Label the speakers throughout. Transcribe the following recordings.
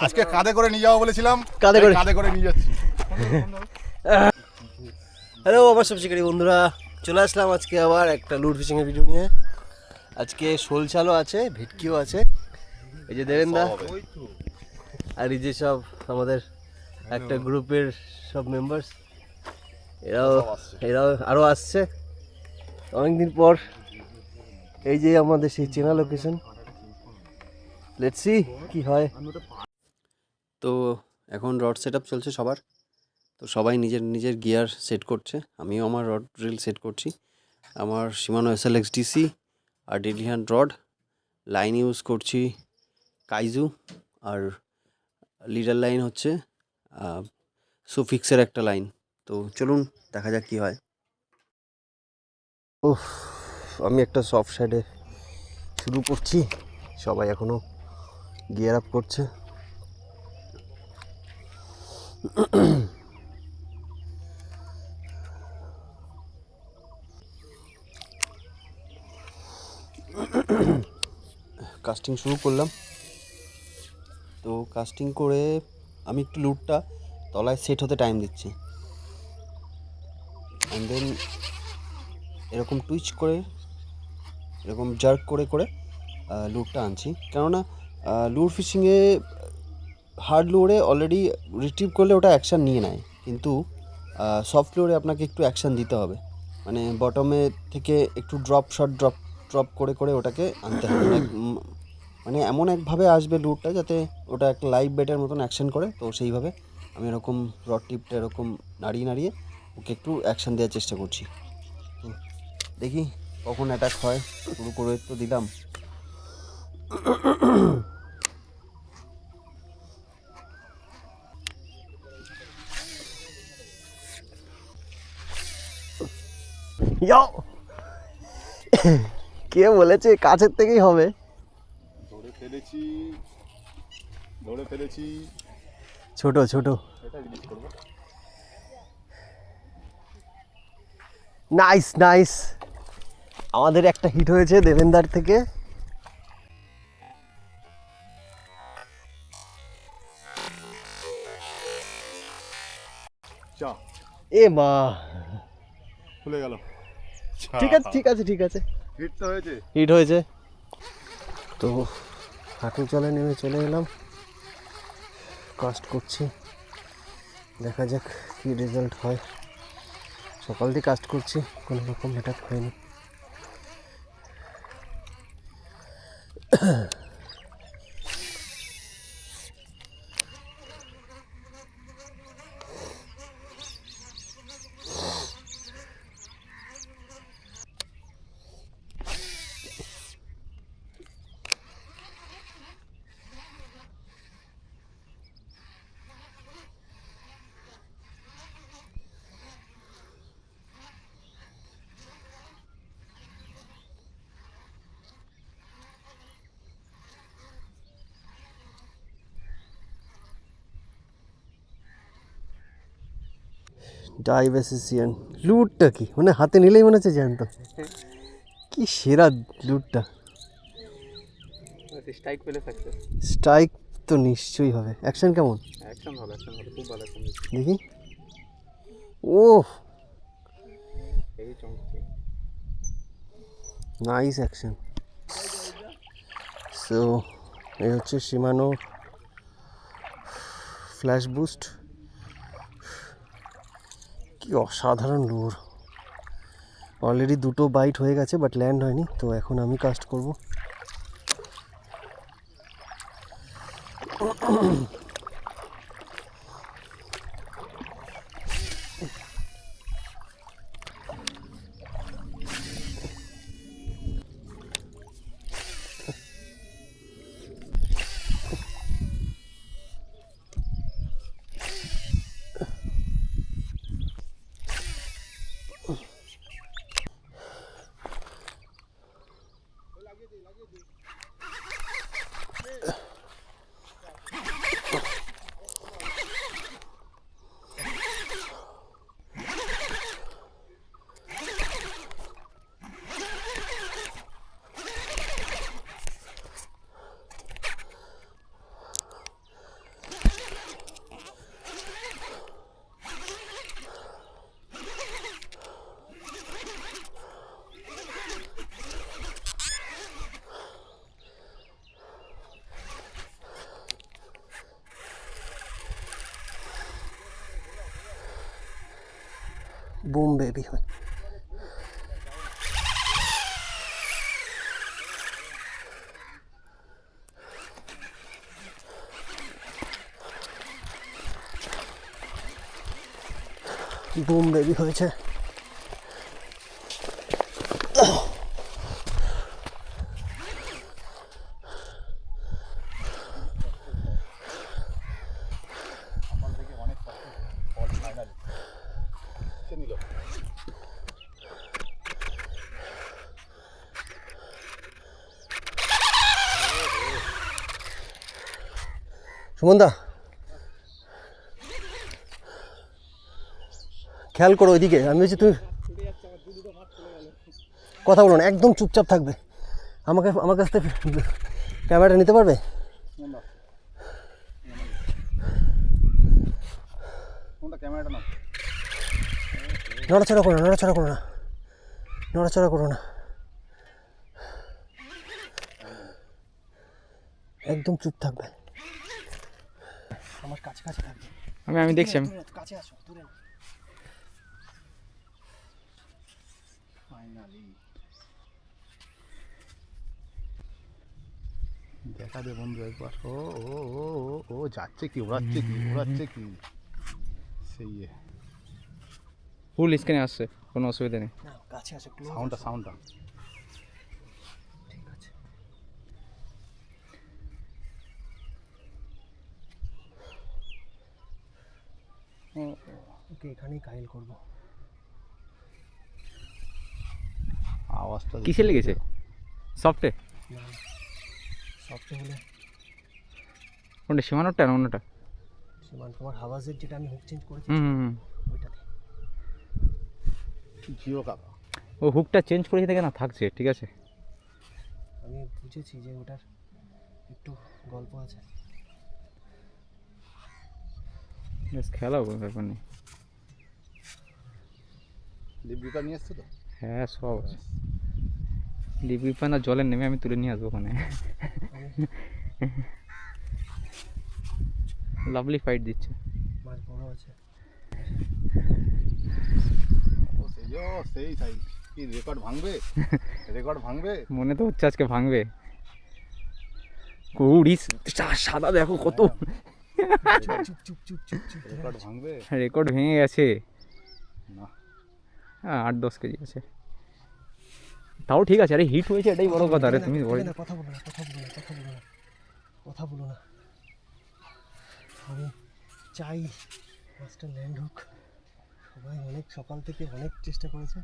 Speaker 1: আজকে কাঁধে করে নিয়ে যাবো বলেছিলাম, কাঁধে করে নিয়ে যাচ্ছি।
Speaker 2: হ্যালো আমার সব শিকারী বন্ধুরা, চলে আসলাম আজকে আবার একটা লুট ফিশিং এর ভিডিও নিয়ে। আজকে শোল চালও আছে, ভেটকিও আছে। এই যে দেবেন দা আর এই যে সব আমাদের একটা গ্রুপের সব মেম্বার্স, এরাও আরও আসছে অনেকদিন পর। এই যে আমাদের সেই চেনা লোকেশন, লেটস সি কি হয়। তো এখন রড সেট আপ চলছে সবার, তো সবাই নিজের নিজের গিয়ার সেট করছে। আমিও আমার রড রিল সেট করছি। আমার শিমানো SLXDC আর deadly hand rod, line use করছি কাইজু, আর লিডার লাইন হচ্ছে সুফিক্সের একটা লাইন। তো চলুন দেখা যাক কী হয়। ওহ, আমি একটা সফট সাইডে শুরু করছি, সবাই এখনও গিয়ার আপ করছে। কাস্টিং শুরু করলাম। তো কাস্টিং করে আমি একটু লুটটা তলায় সেট হতে টাইম দিচ্ছি, অ্যান্ড দেন এরকম টুইচ করে, এরকম জার্ক করে করে লুটটা আনছি। কেননা লুট ফিশিংয়ে হার্ড লুরে অলরেডি রিট্রিভ করলে ওটা অ্যাকশান নিয়ে নেয়, কিন্তু সফট লুরে আপনাকে একটু অ্যাকশান দিতে হবে। মানে বটমে থেকে একটু ড্রপ করে করে ওটাকে আনতে হবে। মানে এমন একভাবে আসবে লুটটা যাতে ওটা একটা লাইভ বেটের মতন অ্যাকশন করে। তো সেইভাবে আমি এরকম রড টিপটা এরকম নাড়িয়ে নাড়িয়ে ওকে একটু অ্যাকশান দেওয়ার চেষ্টা করছি। তো দেখি কখন অ্যাটাক হয়। শুরু করে তো দিলাম। কে বলেছে কাছের থেকেই হবে?
Speaker 1: ধরে ফেলেছি
Speaker 2: ছোট ছোট। নাইস নাইস, আমাদের একটা হিট হয়েছে দেবেন্দার থেকে। এ মা,
Speaker 1: খুলে গেল।
Speaker 2: ঠিক আছে ঠিক আছে ঠিক আছে,
Speaker 1: হিট তো হয়েছে,
Speaker 2: হিট হয়েছে। তো হাঁটু চলে নেমে চলে এলাম, কাস্ট করছি, দেখা যাক কী রেজাল্ট হয়। সকাল দিয়ে কাস্ট করছি, কোনো রকম অ্যাটাক হয়নি। ডাইভেসিসিয়ান লুটটা কি, মানে হাতে নিলেই মনে হচ্ছে জ্যান্ত। কি সেরা লুটটা!
Speaker 3: স্ট্রাইক পেলে সাকসেস।
Speaker 2: স্ট্রাইক তো নিশ্চয়ই হবে। অ্যাকশন কেমন?
Speaker 3: অ্যাকশন হবে, খুব ভালো অ্যাকশন
Speaker 2: দেখি। ও
Speaker 3: এই চমৎকার,
Speaker 2: নাইস অ্যাকশন। সো এই হচ্ছে শিমানো ফ্ল্যাশ বুস্ট। কি অসাধারণ লুর! অলরেডি দুটো বাইট হয়ে গেছে, বাট ল্যান্ড হয়নি। তো এখন আমি কাস্ট করব।
Speaker 4: বুম বেবি হয়। বুম বেবি হয়েছে। সুমনদা খেয়াল করো ওইদিকে, আমি বলছি তুমি কথা বলো না, একদম চুপচাপ থাকবে। আমার কাছ থেকে ক্যামেরাটা নিতে পারবে?
Speaker 1: ক্যামেরাটা নাও।
Speaker 4: নড়াচড়া করো না, নড়াচড়া করো না, নড়াচড়া করো না, একদম চুপ থাকবে। আমার কাছে কাছে থাকবে।
Speaker 5: আমি দেখছি, আমি
Speaker 4: কাছে আসো, দূরে না।
Speaker 1: দেখা দে বন্ধু একবার। ও ও ও ও ও যাচ্ছে কি, ওড়াচ্ছে কি, ওড়াচ্ছে কি, সেই
Speaker 5: ফুল স্ক্রিনে আসছে, কোনো অসুবিধা নেই।
Speaker 4: না কাছে আসো,
Speaker 1: সাউন্ডটা
Speaker 4: ঠিক আছে। ওকে এখানেই কাইল করবো।
Speaker 1: আওয়াজটা
Speaker 5: কিসে লেগেছে? সফটে?
Speaker 4: না সবচেয়ে হলে
Speaker 5: কোনটা, সীমানোরটা না অন্যটা?
Speaker 4: সীমান তোমার হাওয়াজের যেটা আমি হুক চেঞ্জ করেছি ওইটাতে।
Speaker 1: জিও কাকা
Speaker 5: ও হুকটা চেঞ্জ করেছে দেখে না, থাকছে ঠিক আছে।
Speaker 4: আমি বুঝেছি যে ওটার একটু গল্প আছে।
Speaker 5: বেশ খেলাও কোনো ব্যাপার নেই।
Speaker 1: দীপিকা নিয়ে এসছো তো?
Speaker 5: হ্যাঁ সব আছে। লিপিপা না জলে নেমে আমি তুলে নিয়ে আসবো ওখানে। লাভলি ফাইট দিচ্ছে।
Speaker 4: মাছ বড় আছে।
Speaker 1: সেই সাইজ কি রেকর্ড ভাঙবে? রেকর্ড ভাঙবে
Speaker 5: মনে তো হচ্ছে আজকে ভাঙবে। কুড়ি সাদা দেখো কত,
Speaker 4: চুপ চুপ চুপ চুপ চুপ।
Speaker 1: রেকর্ড ভাঙবে
Speaker 5: রেকর্ড ভেঙে গেছে।
Speaker 1: না
Speaker 5: হ্যাঁ 8-10 কেজি আছে, তাও ঠিক আছে। আরে হিট হয়েছে এটাই বড় কথা। আরে তুমি
Speaker 4: কথা বলো না, কথা বলো না, কথা বলো না, কথা বলো না। আমি চাই মাছটা ল্যান্ড হোক। সবাই অনেক সকাল থেকে অনেক চেষ্টা করেছে,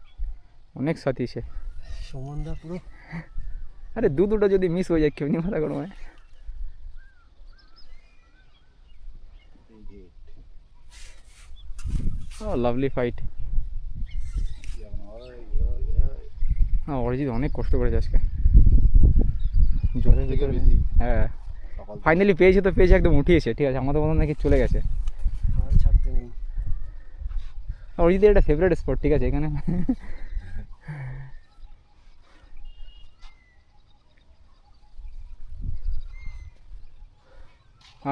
Speaker 5: অনেক সাথী সে।
Speaker 4: সুমনদা পুরো।
Speaker 5: আরে দুটো যদি মিস হয়ে যায় কেমনি মাথা গরম হয়। ও লাভলি ফাইট। হ্যাঁ অরিজিৎ অনেক কষ্ট করেছে আজকে জলের ভিতরে। হ্যাঁ ফাইনালি পেয়েছে তো পেয়েছে, একদম উঠিয়েছে ঠিক আছে। আমাদের মতন নাকি চলে গেছে।
Speaker 4: হাল ছাড়তে নেই।
Speaker 5: অরিজিতের একটা ফেভারিট স্পট ঠিক আছে এখানে।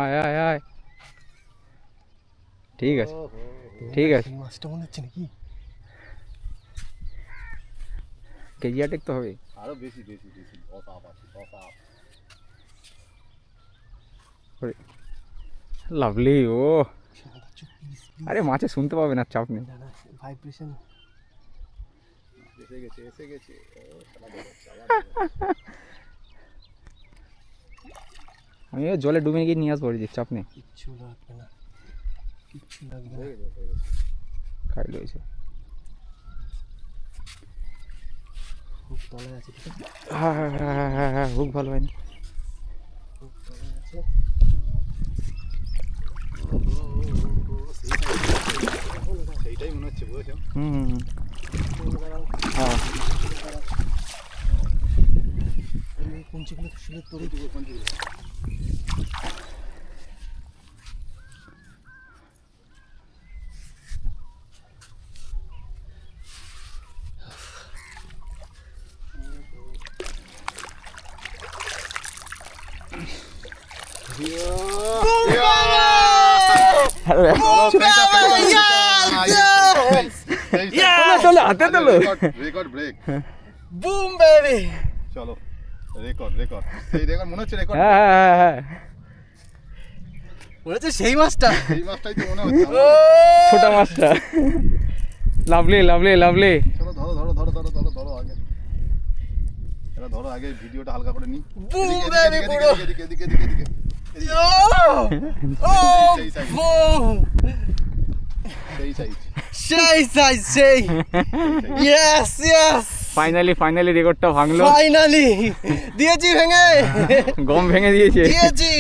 Speaker 5: আয় আয় আয়, ঠিক আছে ঠিক আছে।
Speaker 4: মাছটা মনে হচ্ছে নাকি
Speaker 5: কেজি আটেক তো হবে
Speaker 1: আরো বেশি বেশি বেশি 10 আপ আছে, 10 আপ।
Speaker 5: লাভলি। ও
Speaker 4: চুপ প্লিজ প্লিজ।
Speaker 5: আরে মাছে শুনতে পাবে না, চাপ নেই।
Speaker 4: দাদা ভাইব্রেশন।
Speaker 1: এসে গেছে এসে গেছে।
Speaker 5: আমি ওই জলে ডুবে গিয়ে নিয়ে আসবো অরিজিৎ, চাপ নেই।
Speaker 4: কিচ্ছু লাগবে না, কিচ্ছু লাগবে না।
Speaker 5: খাই রয়েছে।
Speaker 4: খুব তলায় আছে, ঠিক আছে?
Speaker 5: হ্যাঁ হ্যাঁ হ্যাঁ হ্যাঁ হ্যাঁ, খুব ভালো হয়নি।
Speaker 4: খুব তলায় আছে।
Speaker 1: সেইটাই মনে হচ্ছে, বুঝেছো?
Speaker 5: হ্যাঁ
Speaker 4: এই কুঞ্চিগুলো শুনে তোরে দিব কুঞ্চিগুলো।
Speaker 1: Yes!
Speaker 5: তোলো হাতে তোলো
Speaker 1: রেকর্ড ব্রেক
Speaker 4: বুম বেবি।
Speaker 1: চলো রেকর্ড সেই রেকর্ড মনে হচ্ছে রেকর্ড
Speaker 5: হ্যাঁ হ্যাঁ হ্যাঁ
Speaker 4: মনে হচ্ছে সেই মাছটা।
Speaker 1: এই মাছটাই তো মনে হচ্ছে
Speaker 4: ও
Speaker 5: ছোট মাছটা লাভলি লাভলি লাভলি
Speaker 1: চলো ধরো আগে এটা ধরো আগে ভিডিওটা হালকা করে নি
Speaker 4: বুম বেবি পুরো।
Speaker 1: এদিকে
Speaker 4: ও
Speaker 1: সেই সাইজ
Speaker 4: বুম
Speaker 1: সেই সাইজ
Speaker 4: সেই সাইজ সেই ইয়েস ইয়েস
Speaker 5: ফাইনালি রেকর্ডটা ভাঙলো
Speaker 4: ফাইনালি দিয়েছি ভেঙে
Speaker 5: গম ভেঙে দিয়েছে
Speaker 4: দিয়েছি।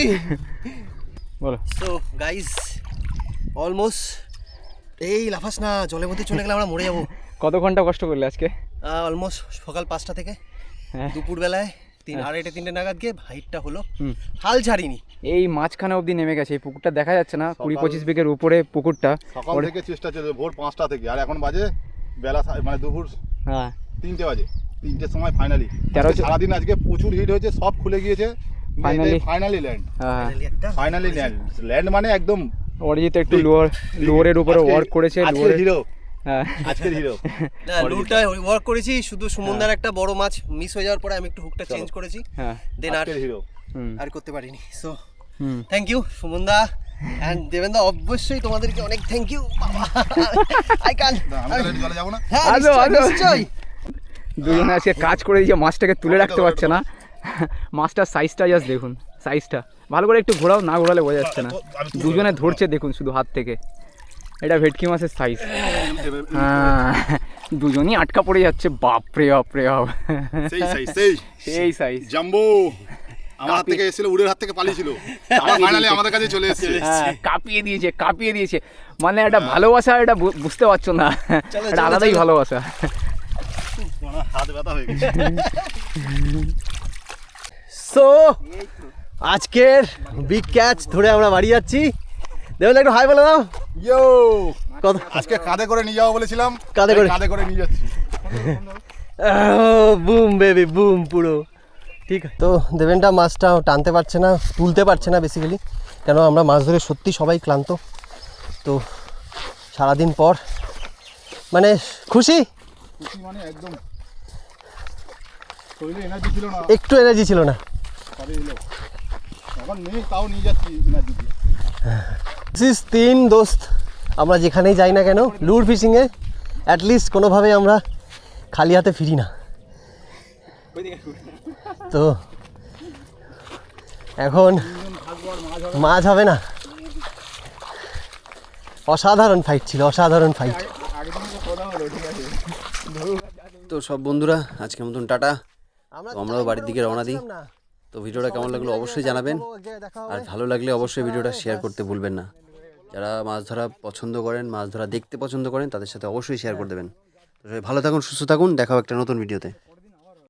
Speaker 5: বলো
Speaker 4: সো গাইস অলমোস্ট এই লাফাস না, জলের মধ্যে চলে গেলে আমরা মরে যাবো।
Speaker 5: কত ঘন্টা কষ্ট করলে আজকে
Speaker 4: অলমোস্ট সকাল 5টা থেকে
Speaker 5: হ্যাঁ।
Speaker 4: দুপুরবেলায় 3:30 নাগাদ গিয়ে হাইটটা হলো,
Speaker 5: হুম।
Speaker 4: হাল ছাড়িনি।
Speaker 5: এই মাঝখানে অবধি নেমে গেছে, এই পুকুরটা দেখা যাচ্ছে না, 20-25 বিঘের উপরে পুকুরটা।
Speaker 1: সকাল থেকে চেষ্টা চলছে ভোর 5টা থেকে, আর এখন বাজে বেলা মানে দুপুর
Speaker 5: হ্যাঁ
Speaker 1: 3টে বাজে, 3টের সময় ফাইনালি
Speaker 5: 13
Speaker 1: সারাদিন আজকে প্রচুর হিট হয়েছে, সব খুলে গিয়েছে ফাইনালি ল্যান্ড।
Speaker 5: হ্যাঁ
Speaker 1: ফাইনালি ল্যান্ড মানে একদম
Speaker 5: অরিজিৎ একটু লোয়ারের উপরে ওয়ার্ক করেছে,
Speaker 1: আজকের হিরো
Speaker 5: হ্যাঁ
Speaker 1: আজকের হিরো।
Speaker 4: না লুটটা ওয়ার্ক করেছি, শুধু সুমনদার একটা বড় মাছ মিস হয়ে যাওয়ার পরে আমি একটু হুকটা চেঞ্জ করেছি,
Speaker 5: হ্যাঁ
Speaker 4: দেন আর
Speaker 1: আজকের হিরো।
Speaker 5: হুম
Speaker 4: করতে পারিনি। সো
Speaker 5: হুম
Speaker 4: থ্যাংক ইউ সুমনদা অ্যান্ড দেবেন্দা, অবশ্যই তোমাদেরকে অনেক থ্যাংক ইউ। আই ক্যান
Speaker 1: আমি তাহলে চলে যাবো না?
Speaker 4: হ্যাঁ
Speaker 5: আজো,
Speaker 4: নিশ্চয়ই,
Speaker 5: আজো।
Speaker 4: নিশ্চয়ই।
Speaker 5: দুজনে আজকে কাজ করে দিয়েছে, মাছটাকে তুলে রাখতে পারছে না। মাছটার সাইজটা জাস্ট দেখুন, সাইজটা ভালো করে একটু ঘোরাও, না ঘোরালে বোঝা যাচ্ছে না। দুজনে ধরছে দেখুন শুধু হাত থেকে, এটা ভেটকি মাছের সাইজ। হ্যাঁ দুজনই আটকা পড়ে যাচ্ছে, বাপরে বাপরে বাপ,
Speaker 1: সেই সাইজ
Speaker 5: সেই সাইজ।
Speaker 1: জাম্বো আমার হাত থেকে এসেছিল, উড়ের হাত থেকে পালিয়েছিল, আবার ফাইনালি আমাদের কাছে চলে এসেছে।
Speaker 5: হ্যাঁ কাঁপিয়ে দিয়েছে, মানে একটা ভালোবাসা, এটা বুঝতে পারছো না, এটা আলাদাই ভালোবাসা।
Speaker 1: হাত ব্যথা হয়ে গেছে।
Speaker 4: সো আজকের বিগ ক্যাচ ধরে আমরা বাড়ি যাচ্ছি। দেবেন্দা একটু হাই বলে দাও।
Speaker 1: ইয়ো
Speaker 4: কত
Speaker 1: আজকে কাঁধে করে নিয়ে যাবো বলেছিলাম,
Speaker 4: কাঁধে করে?
Speaker 1: কাঁধে করে নিয়ে যাচ্ছি।
Speaker 4: বুম বেবি বুম পুরো ঠিক। তো দেবেনটা মাছটা টানতে পারছে না, তুলতে পারছে না বেসিক্যালি, কেন আমরা মাছ ধরে সত্যি সবাই ক্লান্ত। তো সারাদিন পর মানে খুশি,
Speaker 1: মানে একদম শরীরে এনার্জি ছিল না,
Speaker 4: একটু এনার্জি ছিল না।
Speaker 1: তবে এলো এখন নেই, তাও নিয়ে যাচ্ছি এনার্জি দিয়ে।
Speaker 4: দিস 3 দোস্ত, আমরা যেখানেই যাই না কেন লুর ফিশিংয়ে অ্যাটলিস্ট কোনোভাবে আমরা খালি হাতে ফিরি না। তো এখন মাছ হবে না। অসাধারণ ফাইট ছিল, অসাধারণ ফাইট।
Speaker 2: তো সব বন্ধুরা আজকের মতন টাটা। তো আমরাও বাড়ির দিকে রওনা দিই। তো ভিডিওটা কেমন লাগলো অবশ্যই জানাবেন, আর ভালো লাগলে অবশ্যই ভিডিওটা শেয়ার করতে ভুলবেন না। যারা মাছ ধরা পছন্দ করেন, মাছ ধরা দেখতে পছন্দ করেন, তাদের সাথে অবশ্যই শেয়ার করে দেবেন। তো সবাই ভালো থাকুন, সুস্থ থাকুন, দেখা হবে একটা নতুন ভিডিওতে।